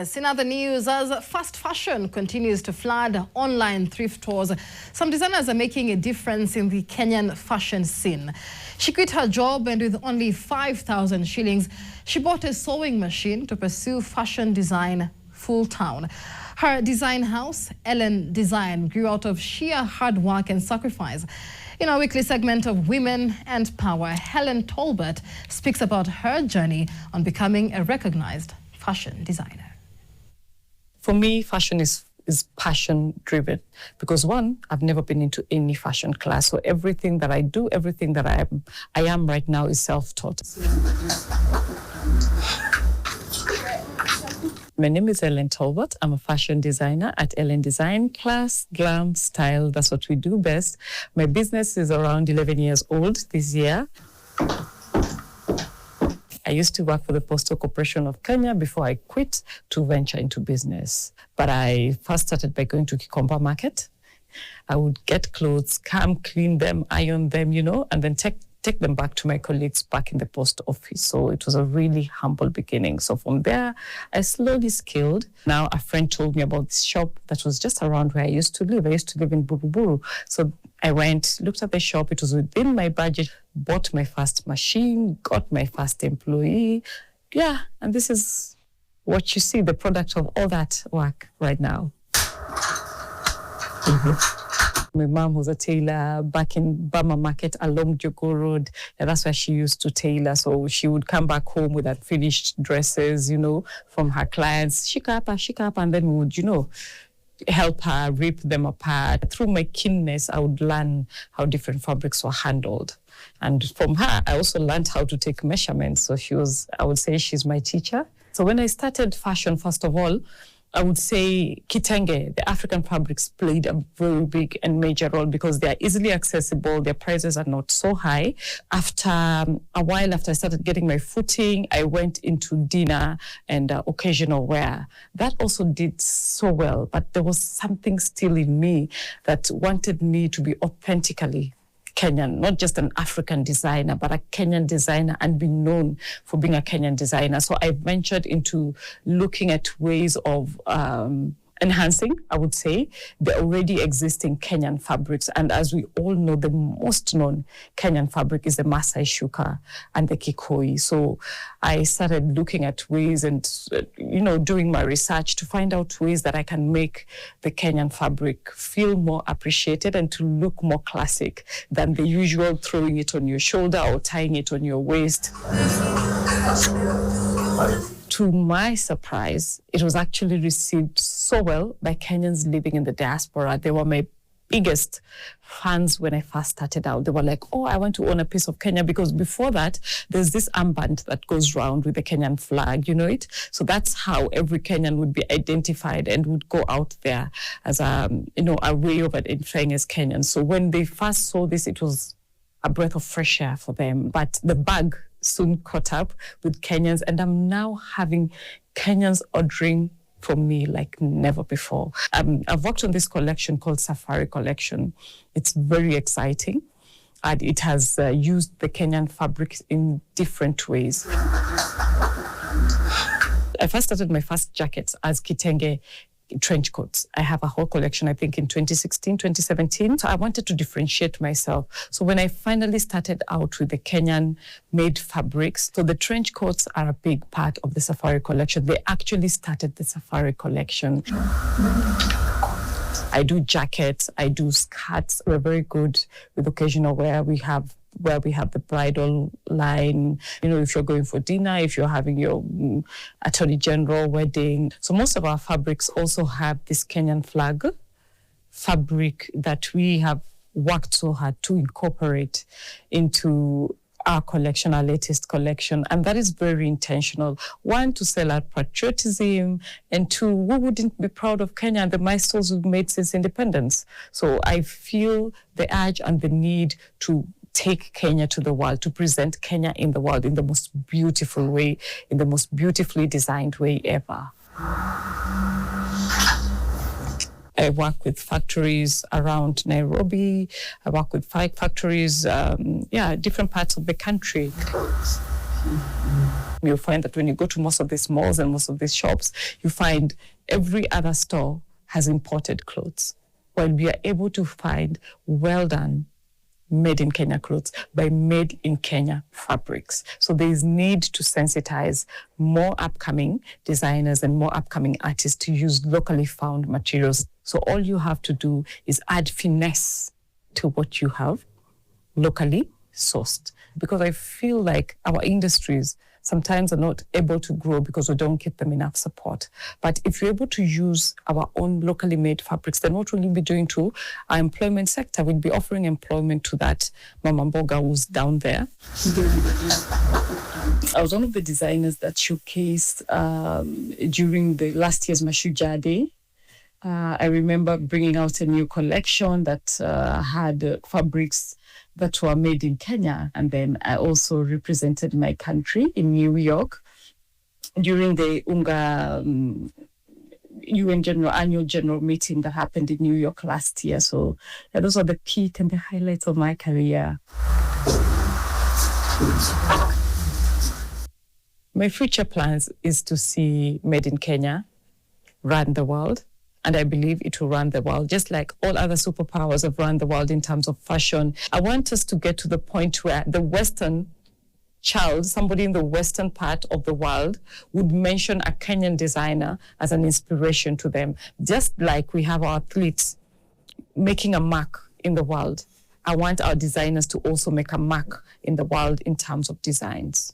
business. In other news, as fast fashion continues to flood online thrift stores, some designers are making a difference in the Kenyan fashion scene. She quit her job and with only 5,000 shillings, she bought a sewing machine to pursue fashion design full-time. Her design house, Hellen Design, grew out of sheer hard work and sacrifice. In our weekly segment of Women and Power, Hellen Tolbert speaks about her journey on becoming a recognized fashion designer. For me, fashion is passion-driven because, one, I've never been into any fashion class. So everything that I do, everything that I am right now is self-taught. My name is Hellen Tolbert. I'm a fashion designer at Hellen Design. Class, glam, style, that's what we do best. My business is around 11 years old this year. I used to work for the Postal Corporation of Kenya before I quit to venture into business. But I first started by going to Kikomba Market. I would get clothes, come, clean them, iron them, and then take them back to my colleagues back in the post office. So it was a really humble beginning. So from there, I slowly scaled. Now a friend told me about this shop that was just around where I used to live. I used to live in Buruburu. So I went, looked at the shop. It was within my budget, bought my first machine, got my first employee. Yeah, and this is what you see, the product of all that work right now. My mom was a tailor back in Bama Market along Joko Road. And that's where she used to tailor. So she would come back home with unfinished dresses, from her clients. Shika up, and then we would, help her rip them apart. Through my keenness, I would learn how different fabrics were handled. And from her, I also learned how to take measurements. So I would say she's my teacher. So when I started fashion, first of all, I would say kitenge, the African fabrics, played a very big and major role because they are easily accessible. Their prices are not so high. After a while, after I started getting my footing, I went into dinner and occasional wear. That also did so well, but there was something still in me that wanted me to be authentically Kenyan, not just an African designer, but a Kenyan designer and be known for being a Kenyan designer. So I ventured into looking at ways of enhancing, I would say, the already existing Kenyan fabrics. And as we all know, the most known Kenyan fabric is the Masai Shuka and the Kikoi. So I started looking at ways and, doing my research to find out ways that I can make the Kenyan fabric feel more appreciated and to look more classic than the usual throwing it on your shoulder or tying it on your waist. To my surprise, it was actually received so well by Kenyans living in the diaspora. They were my biggest fans when I first started out. They were like, oh, I want to own a piece of Kenya, because before that, there's this armband that goes round with the Kenyan flag, you know it? So that's how every Kenyan would be identified and would go out there as a way of identifying as Kenyan. So when they first saw this, it was a breath of fresh air for them. But the bag soon caught up with Kenyans, and I'm now having Kenyans ordering from me like never before. I've worked on this collection called Safari Collection. It's very exciting, and it has used the Kenyan fabrics in different ways. I first started my first jackets as kitenge trench coats. I have a whole collection, I think, in 2016, 2017. So I wanted to differentiate myself. So when I finally started out with the Kenyan-made fabrics, so the trench coats are a big part of the Safari collection. They actually started the Safari collection. I do jackets, I do skirts. We're very good with occasional wear. We have the bridal line, if you're going for dinner, if you're having your attorney general wedding. So most of our fabrics also have this Kenyan flag fabric that we have worked so hard to incorporate into our collection, our latest collection. And that is very intentional. One, to sell our patriotism, and two, we wouldn't be proud of Kenya and the milestones we've made since independence. So I feel the urge and the need to take Kenya to the world, to present Kenya in the world in the most beautiful way, in the most beautifully designed way ever. I work with factories around Nairobi. I work with factories, different parts of the country. You'll find that when you go to most of these malls and most of these shops, you find every other store has imported clothes. While we are able to find well done, made in Kenya clothes by made in Kenya fabrics. So there is need to sensitize more upcoming designers and more upcoming artists to use locally found materials. So all you have to do is add finesse to what you have, locally sourced. Because I feel like our industries sometimes are not able to grow because we don't give them enough support. But if you're able to use our own locally made fabrics, then what will you be doing to our employment sector? We'll be offering employment to that Mama Mboga who's down there. I was one of the designers that showcased during the last year's Mashujaa Day. I remember bringing out a new collection that had fabrics that were made in Kenya. And then I also represented my country in New York during the UN annual general meeting that happened in New York last year. So those are the peak and the highlights of my career. My future plans is to see Made in Kenya run the world. And I believe it will run the world, just like all other superpowers have run the world in terms of fashion. I want us to get to the point where the Western child, somebody in the Western part of the world, would mention a Kenyan designer as an inspiration to them. Just like we have our athletes making a mark in the world, I want our designers to also make a mark in the world in terms of designs.